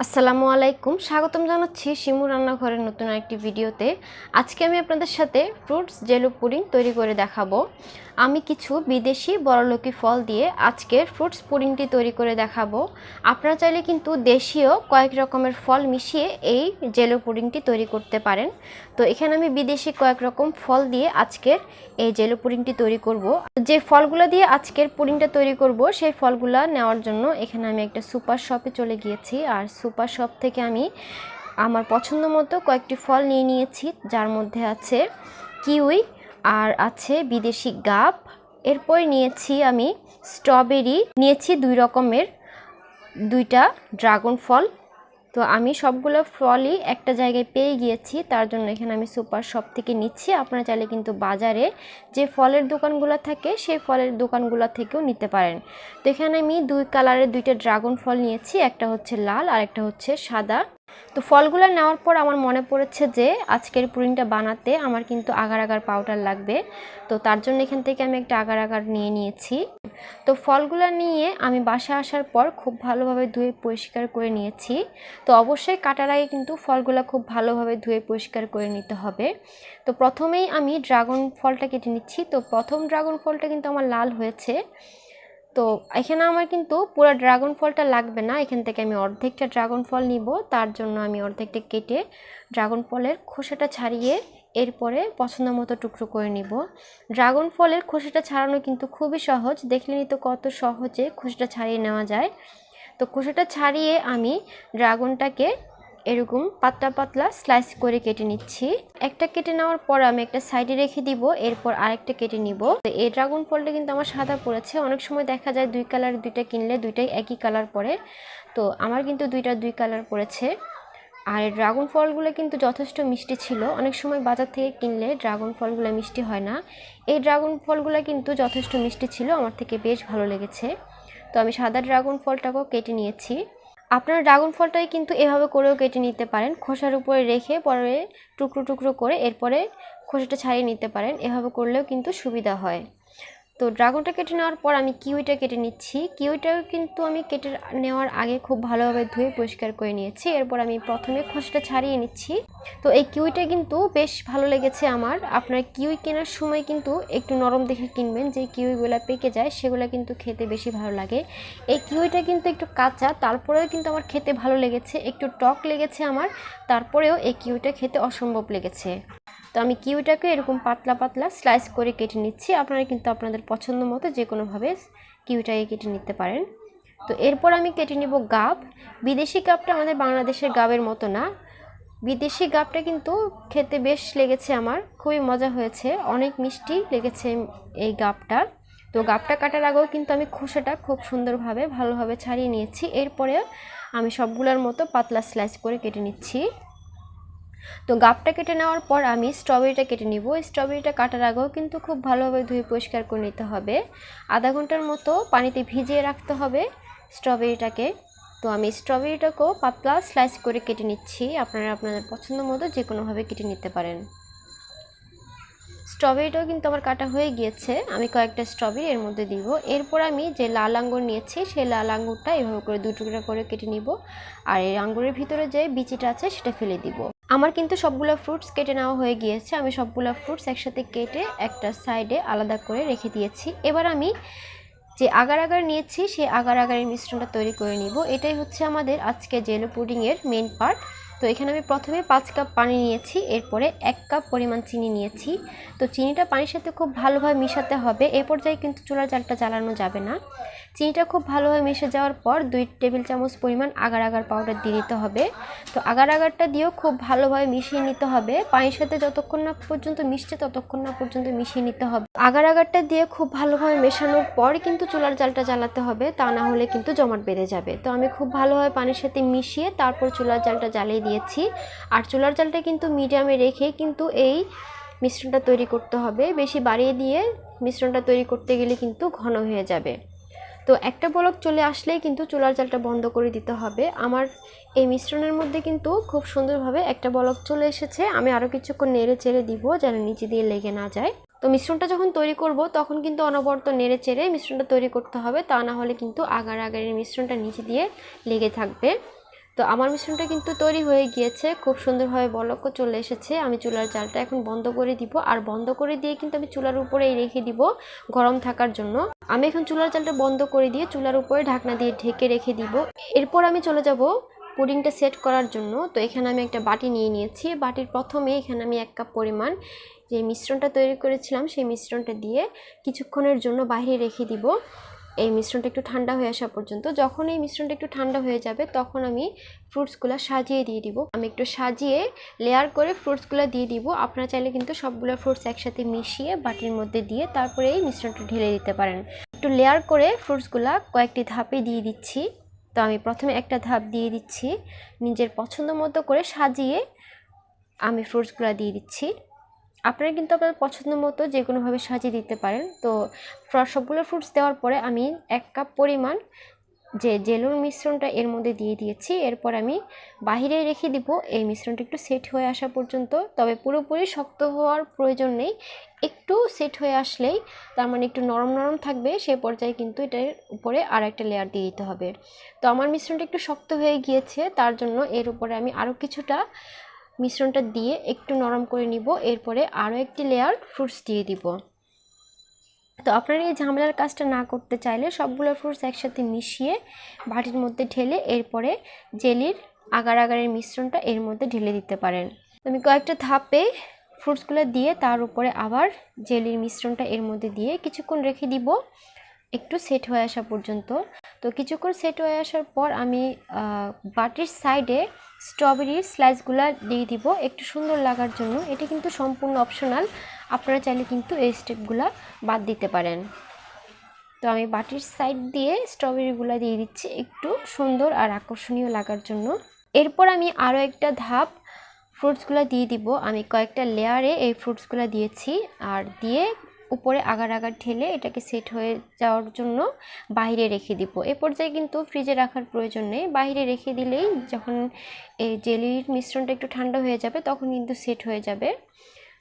আসসালামু আলাইকুম, স্বাগতম জানাচ্ছি শিমু রান্নাঘরের নতুন একটি ভিডিওতে। আজকে আমি আপনাদের সাথে ফ্রুটস জেলো পুডিং তৈরি করে দেখাবো। আমি কিছু বিদেশি বড়লোকি ফল দিয়ে আজকের ফ্রুটস পুডিংটি তৈরি করে দেখাবো। আপনারা চাইলে কিন্তু দেশীয় কয়েক রকমের ফল মিশিয়ে এই জেলো পুডিংটি তৈরি করতে পারেন। তো এখানে আমি বিদেশি কয়েক রকম ফল দিয়ে আজকের এই জেলো পুডিংটি তৈরি করব। যে ফলগুলো দিয়ে আজকের পুডিংটা তৈরি করব সেই ফলগুলো নেওয়ার জন্য এখানে আমি একটা সুপার শপে চলে গিয়েছি। আর সুপার শপ থেকে আমি আমার পছন্দ মতো কয়েকটি ফল নিয়ে নিয়েছি, যার মধ্যে আছে কিউই আর আছে বিদেশি গাব। এরপর নিয়েছি আমি স্ট্রবেরি, নিয়েছি দুই রকমের দুইটা ড্রাগন ফল। তো আমি সবগুলো ফলই একটা জায়গায় পেয়ে গিয়েছি, তার জন্য এখানে আমি সুপার শপ থেকে নিচ্ছি। আপনারা চাইলে কিন্তু বাজারে যে ফলের দোকানগুলো থাকে সেই ফলের দোকানগুলো থেকেও নিতে পারেন। তো এখানে আমি দুই কালারের দুইটা ড্রাগন ফল নিয়েছি, একটা হচ্ছে লাল আর একটা হচ্ছে সাদা। তো ফলগুলো নেওয়ার পর আমার মনে পড়েছে যে আজকের পুডিংটা বানাতে আমার কিন্তু আগার আগার পাউডার লাগবে। তো তার জন্য এখান থেকে আমি একটা আগার আগার নিয়ে নিয়েছি। তো ফলগুলো নিয়ে আমি বাসায় আসার পর খুব ভালোভাবে ধুয়ে পরিষ্কার করে নিয়েছি। তো অবশ্যই কাটার আগে কিন্তু ফলগুলো খুব ভালোভাবে ধুয়ে পরিষ্কার করে নিতে হবে। তো প্রথমেই আমি ড্রাগন ফলটা কেটে নিচ্ছি। তো প্রথম ড্রাগন ফলটা কিন্তু আমার লাল হয়েছে। তো এখানে আমার কিন্তু পুরো ড্রাগন ফলটা লাগবে না, এখান থেকে আমি অর্ধেকটা ড্রাগন ফল নিব। তার জন্য আমি অর্ধেকটা কেটে ড্রাগন ফলের খোসাটা ছাড়িয়ে এরপরে পছন্দ মতো টুকরো করে নিব। ড্রাগন ফলের খোসাটা ছাড়ানো কিন্তু খুবই সহজ, দেখলেনি তো কত সহজে খোসাটা ছাড়িয়ে নেওয়া যায়। তো খোসাটা ছাড়িয়ে আমি ড্রাগনটাকে এরকম পাতলা পাতলা স্লাইস করে কেটে নিচ্ছি। একটা কেটে নেওয়ার পর আমি একটা সাইডে রেখে দিব, এরপর আরেকটা কেটে নিব। তো এই ড্রাগন ফলটা কিন্তু আমার সাদা পড়েছে, অনেক সময় দেখা যায় দুই কালার দুইটা কিনলে দুইটাই একই কালার পড়ে। তো আমার কিন্তু দুই কালার পড়েছে। আর ড্রাগন ফলগুলো কিন্তু যথেষ্ট মিষ্টি ছিল, অনেক সময় বাজার থেকে কিনলে ড্রাগন ফলগুলো মিষ্টি হয় না। এই ড্রাগন ফলগুলো কিন্তু যথেষ্ট মিষ্টি ছিল, আমার থেকে বেশ ভালো লেগেছে। তো আমি সাদা ড্রাগন ফলটাকেও কেটে নিয়েছি। আপনারা ড্রাগন ফলটাই কিন্তু এভাবে করেও কেটে নিতে পারেন, খোসার উপরে রেখে পরে টুকরো টুকরো করে এরপরে খোসাটা ছাড়িয়ে নিতে পারেন, এভাবে করলেও কিন্তু সুবিধা হয়। তো ড্রাগনটা কেটে নেওয়ার পর আমি কিউইটা কেটে নিচ্ছি। কিউইটাও কিন্তু আমি কেটে নেওয়ার আগে খুব ভালোভাবে ধুয়ে পরিষ্কার করে নিয়েছি। এরপর আমি প্রথমে খোসাটা ছাড়িয়ে নিচ্ছি। তো এই কিউইটা কিন্তু বেশ ভালো লেগেছে আমার। আপনার কিউই কেনার সময় কিন্তু একটু নরম দেখে কিনবেন, যে কিউইগুলো পেকে যায় সেগুলো কিন্তু খেতে বেশি ভালো লাগে। এই কিউইটা কিন্তু একটু কাঁচা, তারপরেও কিন্তু আমার খেতে ভালো লেগেছে। একটু টক লেগেছে আমার, তারপরেও এই কিউইটা খেতে অসম্ভব লেগেছে। তো আমি কিউইটাকে এরকম পাতলা পাতলা স্লাইস করে কেটে নিচ্ছি। আপনারা কিন্তু আপনাদের পছন্দ মতো যে কোনোভাবে কিউইটাকে কেটে নিতে পারেন। তো এরপর আমি কেটে নেব গাব। বিদেশি গাবটা আমাদের বাংলাদেশের গাবের মতো না, বিদেশি গাবটা কিন্তু খেতে বেশ লেগেছে আমার, খুবই মজা হয়েছে, অনেক মিষ্টি লেগেছে এই গাবটা। তো গাবটা কাটার আগেও কিন্তু আমি খোসাটা খুব সুন্দরভাবে ভালোভাবে ছাড়িয়ে নিয়েছি। এরপরে আমি সবগুলোর মতো পাতলা স্লাইস করে কেটে নিচ্ছি। তো গাবটা কেটে নেওয়ার পর আমি স্ট্রবেরিটা কেটে নিব। স্ট্রবেরিটা কাটার আগেও কিন্তু খুব ভালোভাবে ধুয়ে পরিষ্কার করে নিতে হবে। আধা ঘন্টার মতো পানিতে ভিজিয়ে রাখতে হবে স্ট্রবেরিটাকে। তো আমি স্ট্রবেরিটাকেও পাতলা স্লাইস করে কেটে নিচ্ছি। আপনারা আপনাদের পছন্দ মতো যে কোনোভাবে কেটে নিতে পারেন। স্ট্রবেরিটাও কিন্তু আমার কাটা হয়ে গিয়েছে, আমি কয়েকটা স্ট্রবেরি এর মধ্যে দিব। এরপর আমি যে লাল আঙ্গুর নিয়েছি সেই লাল আঙ্গুরটা এভাবে করে দু টুকরা করে কেটে নিব। আর এই আঙ্গুরের ভিতরে যে বিচিটা আছে সেটা ফেলে দিব। আমার কিন্তু সবগুলো ফ্রুটস কেটে নেওয়া হয়ে গিয়েছে, আমি সবগুলো ফ্রুটস একসাথে কেটে একটা সাইডে আলাদা করে রেখে দিয়েছি। এবার আমি যে আগার আগার নিয়েছি সেই আগার আগারের মিশ্রণটা তৈরি করে নিব। এটাই হচ্ছে আমাদের আজকে জেলো পুডিংয়ের মেন পার্ট। তো এখানে আমি প্রথমে 5 কাপ পানি নিয়েছি, এরপরে 1 কাপ পরিমাণ চিনি নিয়েছি। তো চিনিটা পানির সাথে খুব ভালোভাবে মিশাতে হবে। এ পর্যায়ে কিন্তু চুলার জালটা জ্বালানো যাবে না। চিনিটা খুব ভালোভাবে মিশে যাওয়ার পর 2 টেবিল চামচ পরিমাণ আগার আগার পাউডার দিয়ে দিতে হবে। তো আগার আগারটা দিয়েও খুব ভালোভাবে মিশিয়ে নিতে হবে। পানির সাথে যতক্ষণ না পর্যন্ত মিশছে ততক্ষণ না পর্যন্ত মিশিয়ে নিতে হবে। আগার আগারটা দিয়ে খুব ভালোভাবে মেশানোর পর কিন্তু চুলার জালটা জ্বালাতে হবে, তা না হলে কিন্তু জমাট বেঁধে যাবে। তো আমি খুব ভালোভাবে পানির সাথে মিশিয়ে তারপর চুলার জালটা জ্বালিয়ে দিয়েছি। আর চুলার জালটা কিন্তু মিডিয়ামে রেখে কিন্তু এই মিশ্রণটা তৈরি করতে হবে। বেশি বাড়িয়ে দিয়ে মিশ্রণটা তৈরি করতে গেলে কিন্তু ঘন হয়ে যাবে। তো একটা বলক চলে আসলেই কিন্তু চুলার জালটা বন্ধ করে দিতে হবে। আমার এই মিশ্রণের মধ্যে কিন্তু খুব সুন্দরভাবে একটা বলক চলে এসেছে। আমি আরও কিছুক্ষণ নেড়ে চেড়ে দিব যেন নিচে দিয়ে লেগে না যায়। তো মিশ্রণটা যখন তৈরি করব তখন কিন্তু অনবরত নেড়ে চেড়ে মিশ্রণটা তৈরি করতে হবে, তা না হলে কিন্তু আগার আগারের মিশ্রণটা নিচে দিয়ে লেগে থাকবে। তো আমার মিশ্রণটা কিন্তু তৈরি হয়ে গিয়েছে, খুব সুন্দরভাবে বলকও চলে এসেছে। আমি চুলার জালটা এখন বন্ধ করে দিব, আর বন্ধ করে দিয়ে কিন্তু আমি চুলার উপরেই রেখে দিব গরম থাকার জন্য। আমি এখন চুলার জালটা বন্ধ করে দিয়ে চুলার উপরে ঢাকনা দিয়ে ঢেকে রেখে দিব। এরপর আমি চলে যাব পুডিংটা সেট করার জন্য। তো এখানে আমি একটা বাটি নিয়ে নিয়েছি। বাটির প্রথমে এখানে আমি 1 কাপ পরিমাণ যে মিশ্রণটা তৈরি করেছিলাম সেই মিশ্রণটা দিয়ে কিছুক্ষণের জন্য বাইরে রেখে দিব, এই মিশ্রণটা একটু ঠান্ডা হয়ে আসা পর্যন্ত। যখন এই মিশ্রণটা একটু ঠান্ডা হয়ে যাবে তখন আমি ফ্রুটসগুলো সাজিয়ে দিয়ে দিব। আমি একটু সাজিয়ে লেয়ার করে ফ্রুটসগুলো দিয়ে দিব। আপনারা চাইলে কিন্তু সবগুলো ফ্রুটস একসাথে মিশিয়ে বাটির মধ্যে দিয়ে তারপরে এই মিশ্রণটা ঢেলে দিতে পারেন। একটু লেয়ার করে ফ্রুটসগুলো কয়েকটি ধাপে দিয়ে দিচ্ছি। তো আমি প্রথমে একটা ধাপ দিয়ে দিচ্ছি, নিজের পছন্দ মতো করে সাজিয়ে আমি ফ্রুটসগুলো দিয়ে দিচ্ছি। আপনারা কিন্তু আপনার পছন্দ মতো যে কোনোভাবে সাজিয়ে দিতে পারেন। তো সবগুলো ফ্রুটস দেওয়ার পরে আমি 1 কাপ পরিমাণ যে জেলোর মিশ্রণটা এর মধ্যে দিয়ে দিয়েছি। এরপর আমি বাহিরে রেখে দিব এই মিশ্রণটা একটু সেট হয়ে আসা পর্যন্ত। তবে পুরোপুরি শক্ত হওয়ার প্রয়োজন নেই, একটু সেট হয়ে আসলেই, তার মানে একটু নরম নরম থাকবে, সে পর্যায়ে কিন্তু এটার উপরে আর একটা লেয়ার দিয়ে দিতে হবে। তো আমার মিশ্রণটা একটু শক্ত হয়ে গিয়েছে, তার জন্য এর উপরে আমি আরও কিছুটা মিশ্রণটা দিয়ে একটু নরম করে নিব। এরপরে আরও একটি লেয়ার ফ্রুটস দিয়ে দিব। তো আপনারা এই ঝামেলার কাজটা না করতে চাইলে সবগুলো ফ্রুটস একসাথে মিশিয়ে বাটির মধ্যে ঢেলে এরপরে জেলির আগার আগারের মিশ্রণটা এর মধ্যে ঢেলে দিতে পারেন। আমি কয়েকটা ধাপে ফ্রুটসগুলো দিয়ে তার উপরে আবার জেলির মিশ্রণটা এর মধ্যে দিয়ে কিছুক্ষণ রেখে দিব একটু সেট হয়ে আসা পর্যন্ত। তো কিছুক্ষণ সেট হয়ে আসার পর আমি বাটির সাইডে স্ট্রবেরির স্লাইসগুলো দিয়ে দিব একটু সুন্দর লাগার জন্য। এটা কিন্তু সম্পূর্ণ অপশনাল, আপনারা চাইলে কিন্তু এই স্টেপগুলো বাদ দিতে পারেন। তো আমি বাটির সাইড দিয়ে স্ট্রবেরিগুলো দিয়ে দিচ্ছি একটু সুন্দর আর আকর্ষণীয় লাগার জন্য। এরপর আমি আরও একটা ধাপ ফ্রুটসগুলো দিয়ে দিব। আমি কয়েকটা লেয়ারে এই ফ্রুটসগুলো দিয়েছি, আর দিয়ে উপরে আগার আগার ঢেলে এটাকে সেট হয়ে যাওয়ার জন্য বাইরে রেখে দিব। এ পর্যায়ে কিন্তু ফ্রিজে রাখার প্রয়োজন নেই, বাইরে রেখে দিলেই যখন এই জেলির মিশ্রণটা একটু ঠান্ডা হয়ে যাবে তখন কিন্তু সেট হয়ে যাবে।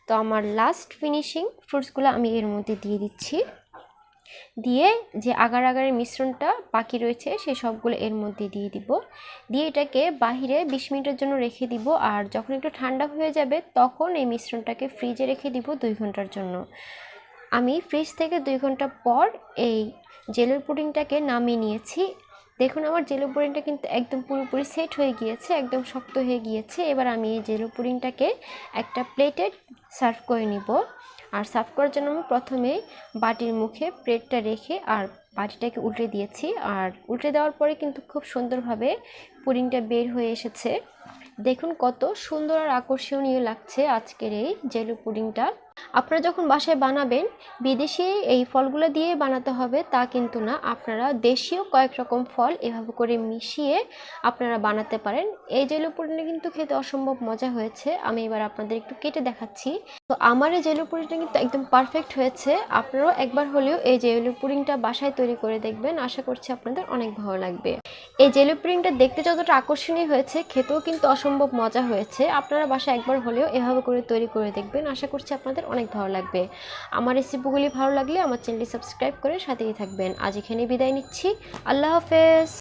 তো আমার লাস্ট ফিনিশিং ফ্রুটসগুলো আমি এর মধ্যে দিয়ে দিচ্ছি, দিয়ে যে আগার আগারের মিশ্রণটা বাকি রয়েছে সেই সবগুলো এর মধ্যে দিয়ে দিব। দিয়ে এটাকে বাহিরে 20 মিনিটের জন্য রেখে দিব, আর যখন একটু ঠান্ডা হয়ে যাবে তখন এই মিশ্রণটাকে ফ্রিজে রেখে দিব 2 ঘন্টার জন্য। আমি ফ্রিজ থেকে 2 ঘন্টা পর এই জেলের পুডিংটাকে নামিয়ে নিয়েছি। দেখুন আমার জেলো পুডিংটা কিন্তু একদম পুরোপুরি সেট হয়ে গিয়েছে, একদম শক্ত হয়ে গিয়েছে। এবার আমি এই জেলো পুডিংটাকে একটা প্লেটে সার্ভ করে নিব। আর সার্ভ করার জন্য আমি প্রথমে বাটির মুখে প্লেটটা রেখে আর বাটিটাকে উল্টে দিয়েছি, আর উল্টে দেওয়ার পরে কিন্তু খুব সুন্দরভাবে পুডিংটা বের হয়ে এসেছে। দেখুন কত সুন্দর আর আকর্ষণীয় লাগছে আজকের এই জেলো পুডিংটা। আপনারা যখন বাসায় বানাবেন বিদেশি এই ফলগুলো দিয়ে বানাতে হবে তা কিন্তু না, আপনারা দেশীয় কয়েক রকম ফল এভাবে করে মিশিয়ে আপনারা বানাতে পারেন। এই জেলো পুডিংটা কিন্তু খেতে অসম্ভব মজা হয়েছে। আমি এবার আপনাদের একটু কেটে দেখাচ্ছি। তো আমার এই জেলো পুডিংটা কিন্তু একদম পারফেক্ট হয়েছে। আপনারাও একবার হলেও এই জেলো পুডিংটা বাসায় তৈরি করে দেখবেন, আশা করছি আপনাদের অনেক ভালো লাগবে। এই জেলো পুডিংটা দেখতে যতটা আকর্ষণীয় হয়েছে খেতেও কিন্তু অসম্ভব মজা হয়েছে। আপনারা বাসায় একবার হলেও এভাবে করে তৈরি করে দেখবেন, আশা করছি আপনাদের অনেক ভালো লাগবে। আমার রেসিপিগুলি ভালো লাগলে আমার চ্যানেলটি সাবস্ক্রাইব করে সাথেই থাকবেন। আজ এখানে বিদায় নিচ্ছি, আল্লাহ হাফেজ।